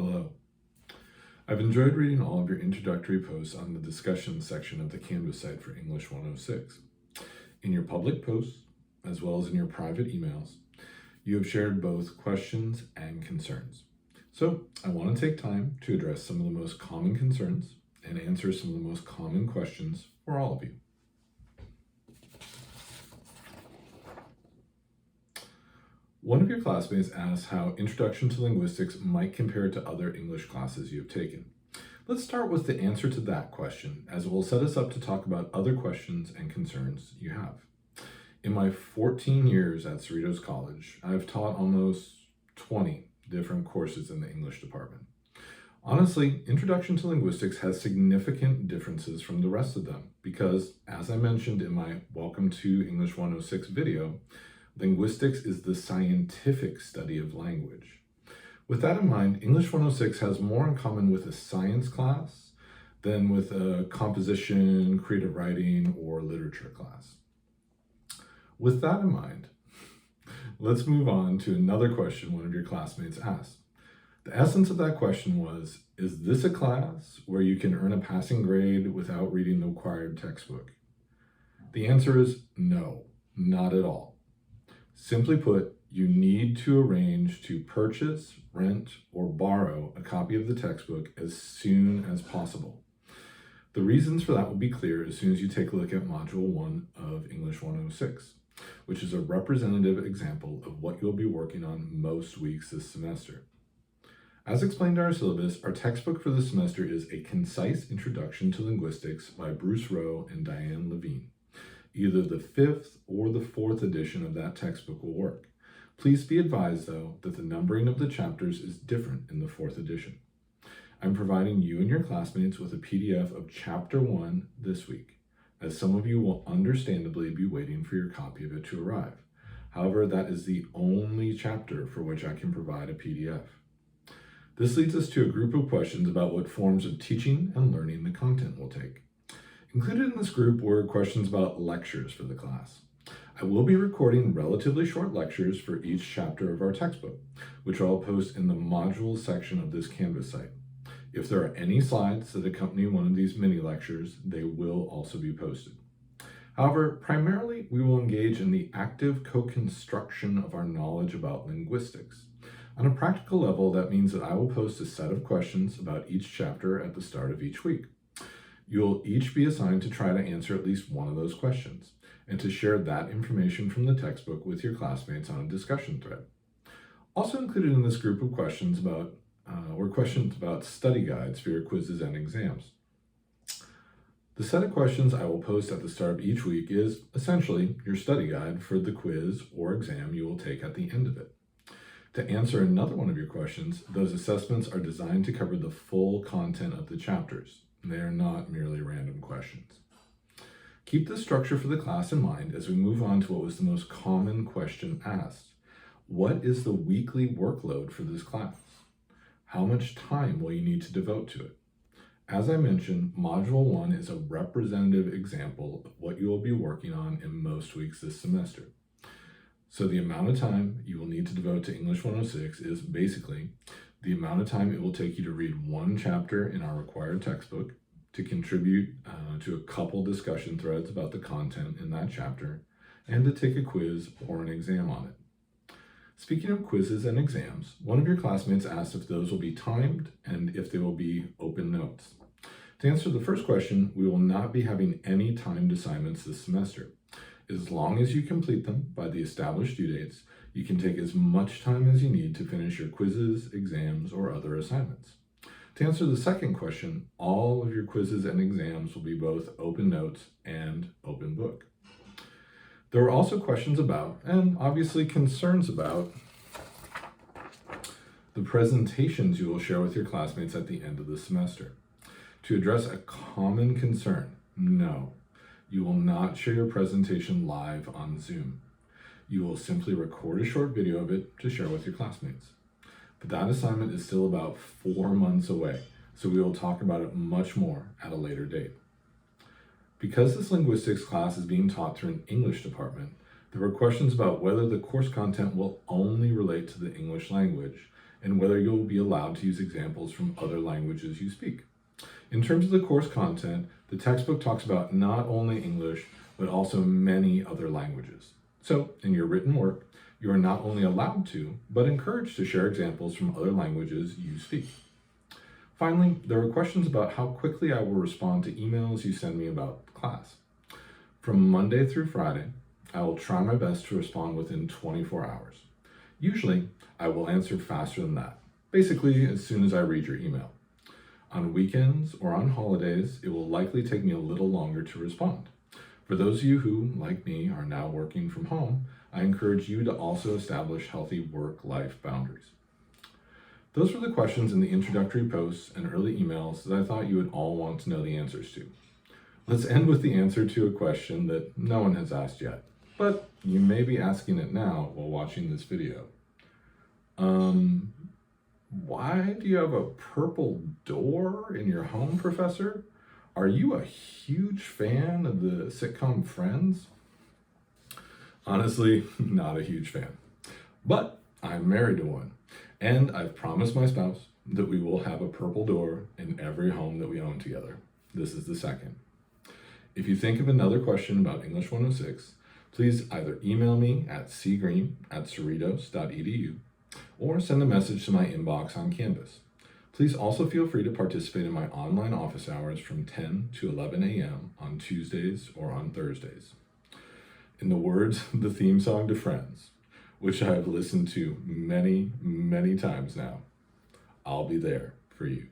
Hello. I've enjoyed reading all of your introductory posts on the discussion section of the Canvas site for English 106. In your public posts, as well as in your private emails, you have shared both questions and concerns. So I want to take time to address some of the most common concerns and answer some of the most common questions for all of you. One of your classmates asked how Introduction to Linguistics might compare to other English classes you have taken. Let's start with the answer to that question, as it will set us up to talk about other questions and concerns you have. In my 14 years at Cerritos College, I've taught almost 20 different courses in the English department. Honestly, Introduction to Linguistics has significant differences from the rest of them because, as I mentioned in my Welcome to English 106 video, linguistics is the scientific study of language. With that in mind, English 106 has more in common with a science class than with a composition, creative writing, or literature class. With that in mind, let's move on to another question one of your classmates asked. The essence of that question was, is this a class where you can earn a passing grade without reading the required textbook? The answer is no, not at all. Simply put, you need to arrange to purchase, rent, or borrow a copy of the textbook as soon as possible. The reasons for that will be clear as soon as you take a look at Module 1 of English 106, which is a representative example of what you'll be working on most weeks this semester. As explained in our syllabus, our textbook for this semester is A Concise Introduction to Linguistics by Bruce Rowe and Diane Levine. Either the 5th or the 4th edition of that textbook will work. Please be advised, though, that the numbering of the chapters is different in the 4th edition. I'm providing you and your classmates with a PDF of Chapter 1 this week, as some of you will understandably be waiting for your copy of it to arrive. However, that is the only chapter for which I can provide a PDF. This leads us to a group of questions about what forms of teaching and learning the content will take. Included in this group were questions about lectures for the class. I will be recording relatively short lectures for each chapter of our textbook, which I'll post in the modules section of this Canvas site. If there are any slides that accompany one of these mini lectures, they will also be posted. However, primarily we will engage in the active co-construction of our knowledge about linguistics. On a practical level, that means that I will post a set of questions about each chapter at the start of each week. You'll each be assigned to try to answer at least one of those questions and to share that information from the textbook with your classmates on a discussion thread. Also included in this group of questions were questions about study guides for your quizzes and exams. The set of questions I will post at the start of each week is essentially your study guide for the quiz or exam you will take at the end of it. To answer another one of your questions, those assessments are designed to cover the full content of the chapters. They are not merely random questions. Keep this structure for the class in mind as we move on to what was the most common question asked. What is the weekly workload for this class? How much time will you need to devote to it? As I mentioned, Module 1 is a representative example of what you will be working on in most weeks this semester. So the amount of time you will need to devote to English 106 is basically the amount of time it will take you to read one chapter in our required textbook, to contribute to a couple discussion threads about the content in that chapter, and to take a quiz or an exam on it. Speaking of quizzes and exams, one of your classmates asked if those will be timed and if they will be open notes. To answer the first question, we will not be having any timed assignments this semester. As long as you complete them by the established due dates, you can take as much time as you need to finish your quizzes, exams, or other assignments. To answer the second question, all of your quizzes and exams will be both open notes and open book. There were also questions about, and obviously concerns about, the presentations you will share with your classmates at the end of the semester. To address a common concern, no, you will not share your presentation live on Zoom. You will simply record a short video of it to share with your classmates. But that assignment is still about 4 months away, so we will talk about it much more at a later date. Because this linguistics class is being taught through an English department, there were questions about whether the course content will only relate to the English language and whether you'll be allowed to use examples from other languages you speak. In terms of the course content, the textbook talks about not only English, but also many other languages. So, in your written work, you are not only allowed to, but encouraged to share examples from other languages you speak. Finally, there are questions about how quickly I will respond to emails you send me about class. From Monday through Friday, I will try my best to respond within 24 hours. Usually, I will answer faster than that, basically as soon as I read your email. On weekends or on holidays, it will likely take me a little longer to respond. For those of you who, like me, are now working from home, I encourage you to also establish healthy work-life boundaries. Those were the questions in the introductory posts and early emails that I thought you would all want to know the answers to. Let's end with the answer to a question that no one has asked yet, but you may be asking it now while watching this video. Why do you have a purple door in your home, Professor? Are you a huge fan of the sitcom Friends? Honestly, not a huge fan. But I'm married to one, and I've promised my spouse that we will have a purple door in every home that we own together. This is the second. If you think of another question about English 106, please either email me at cgreen@cerritos.edu or send a message to my inbox on Canvas. Please also feel free to participate in my online office hours from 10 to 11 a.m. on Tuesdays or on Thursdays. In the words of the theme song to Friends, which I have listened to many, many times now, I'll be there for you.